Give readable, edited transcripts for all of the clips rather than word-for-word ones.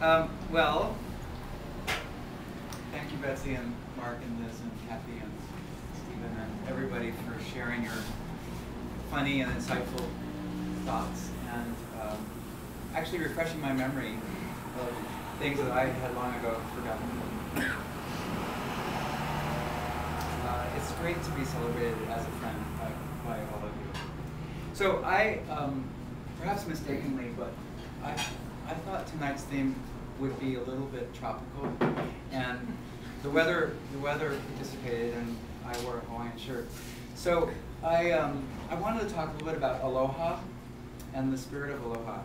Well, thank you, Betsy and Mark and Liz and Kathy and Stephen and everybody for sharing your funny and insightful thoughts and actually refreshing my memory of things that I had long ago forgotten. It's great to be celebrated as a friend by all of you. So I, perhaps mistakenly, but I thought tonight's theme would be a little bit tropical, and the weather dissipated, and I wore a Hawaiian shirt. So I wanted to talk a little bit about aloha and the spirit of aloha,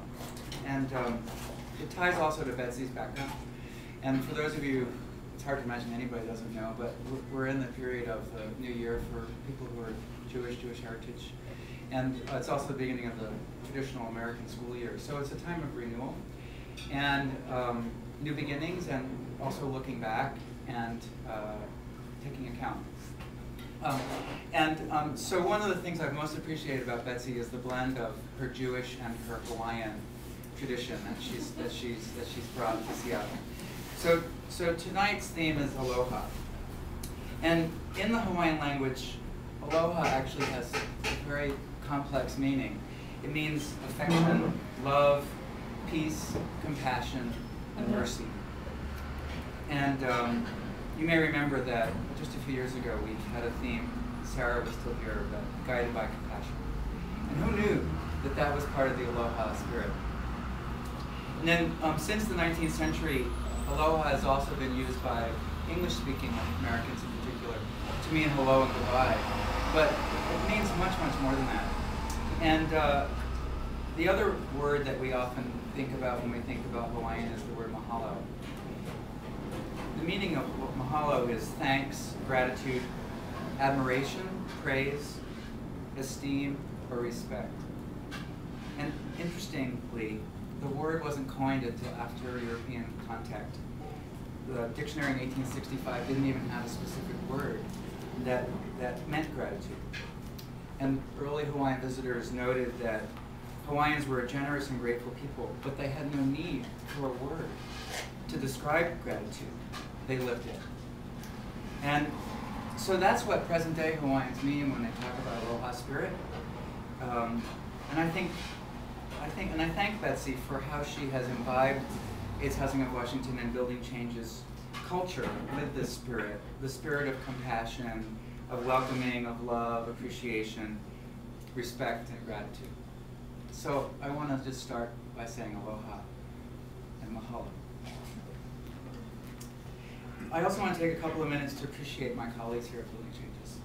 and it ties also to Betsy's background. And for those of you, it's hard to imagine anybody doesn't know, but we're in the period of the New Year for people who are Jewish heritage, and it's also the beginning of the traditional American school year. So it's a time of renewal and new beginnings, and also looking back and taking account. So one of the things I've most appreciated about Betsy is the blend of her Jewish and her Hawaiian tradition that she's brought to Seattle. So tonight's theme is aloha, and in the Hawaiian language, aloha actually has a very complex meaning. It means affection, love, peace, compassion, and mercy. And you may remember that just a few years ago we had a theme, Sarah was still here, but guided by compassion. And who knew that that was part of the aloha spirit? And then since the 19th century, aloha has also been used by English-speaking Americans in particular to mean hello and goodbye. But it means much, much more than that. And the other word that we often think about when we think about Hawaiian is the word mahalo. The meaning of mahalo is thanks, gratitude, admiration, praise, esteem, or respect. And interestingly, the word wasn't coined until after European contact. The dictionary in 1865 didn't even have a specific word that meant gratitude. And early Hawaiian visitors noted that Hawaiians were a generous and grateful people, but they had no need for a word to describe gratitude. They lived it. And so that's what present-day Hawaiians mean when they talk about aloha spirit. And I thank Betsy for how she has imbibed AIDS Housing of Washington and Building Change's culture with this spirit, the spirit of compassion, of welcoming, of love, appreciation, respect, and gratitude. So I want to just start by saying aloha and mahalo. I also want to take a couple of minutes to appreciate my colleagues here at Building Changes.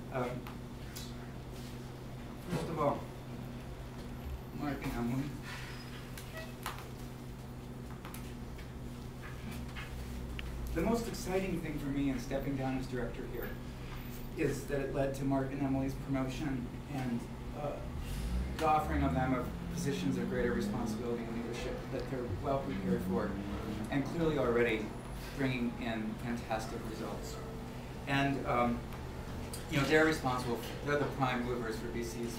First of all, Mark and Emily. The most exciting thing for me in stepping down as director here is that it led to Mark and Emily's promotion and the offering of them of positions of greater responsibility and leadership that they're well prepared for, and clearly already bringing in fantastic results. And you know, they're responsible, they're the prime movers for BC's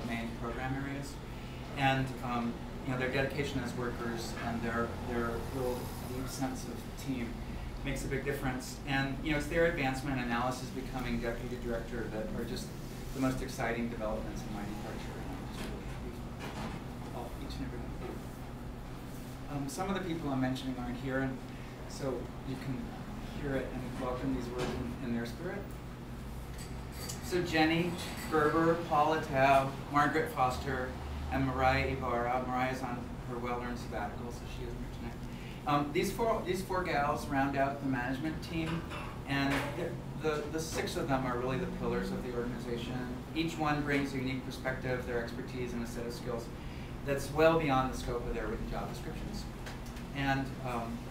main program areas. And you know, their dedication as workers and their real deep sense of team makes a big difference. And you know, it's their advancement and Alice is becoming deputy director that are just the most exciting developments in my departure. And I'm just really happy for all, each and every one of you. Some of the people I'm mentioning aren't here, and so you can hear it and welcome these words in their spirit. So Jenny Gerber, Paula Tao, Margaret Foster, and Mariah Ibarra. Mariah's on her well-earned sabbatical, so she isn't here tonight. These four gals round out the management team, and the six of them are really the pillars of the organization. Each one brings a unique perspective, their expertise, and a set of skills that's well beyond the scope of their written job descriptions, and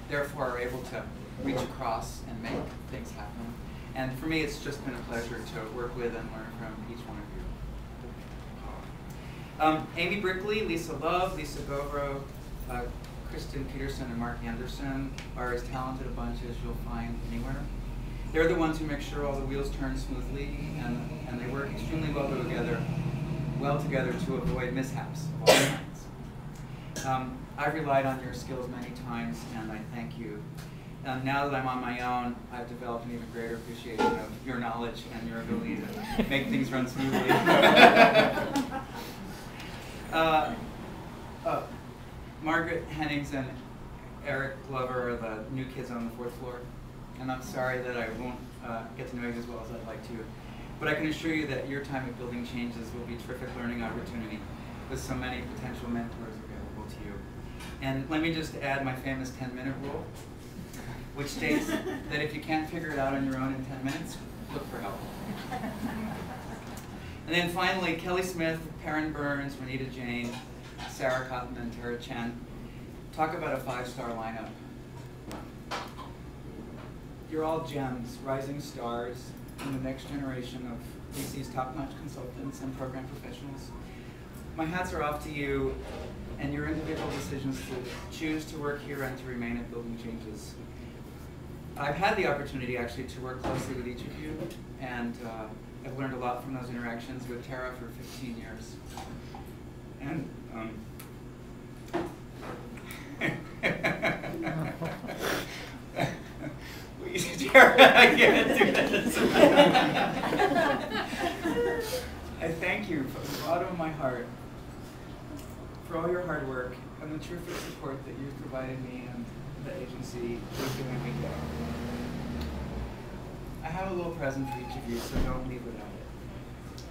therefore are able to reach across and make things happen. And for me, it's just been a pleasure to work with and learn from each one of you. Amy Brickley, Lisa Love, Lisa Govro, Kristen Peterson, and Mark Anderson are as talented a bunch as you'll find anywhere. They're the ones who make sure all the wheels turn smoothly, and they work extremely well together to avoid mishaps of all kinds. I've relied on your skills many times, and I thank you. Now that I'm on my own, I've developed an even greater appreciation of your knowledge and your ability to make things run smoothly. Margaret Hennings and Eric Glover are the new kids on the 4th floor, and I'm sorry that I won't get to know you as well as I'd like to. But I can assure you that your time at Building Changes will be a terrific learning opportunity with so many potential mentors available to you. And let me just add my famous 10-minute rule, which states that if you can't figure it out on your own in 10 minutes, look for help. And then finally, Kelly Smith, Perrin Burns, Renita Jane, Sarah Cotton, and Tara Chen. Talk about a 5-star lineup. You're all gems, rising stars in the next generation of BC's top-notch consultants and program professionals. My hats are off to you and your individual decisions to choose to work here and to remain at Building Changes. I've had the opportunity actually to work closely with each of you, and I've learned a lot from those interactions with Tara for 15 years. And Tara, I can't do this. I thank you from the bottom of my heart for all your hard work and the terrific support that you've provided me and the agency weekday and weekday. I have a little present for each of you, so don't leave without it.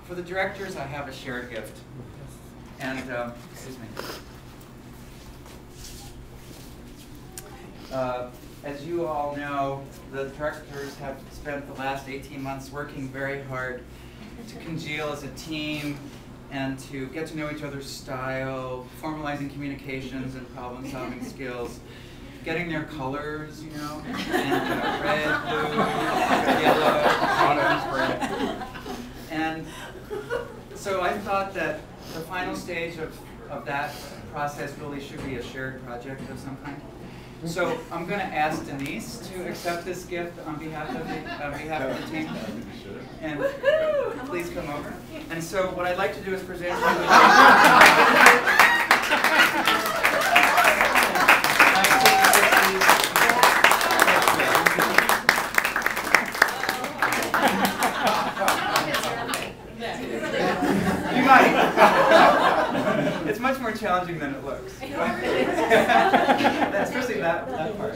For the directors, I have a shared gift. And, excuse me. As you all know, the directors have spent the last 18 months working very hard to congeal as a team and to get to know each other's style, formalizing communications and problem-solving skills, getting their colors, you know, and red, blue, yellow, orange, and so I thought that the final stage of that process really should be a shared project of some kind. So I'm going to ask Denise to accept this gift on behalf of the team. And please come over. And so what I'd like to do is present you with You might. It's much more challenging than it looks. Especially that part.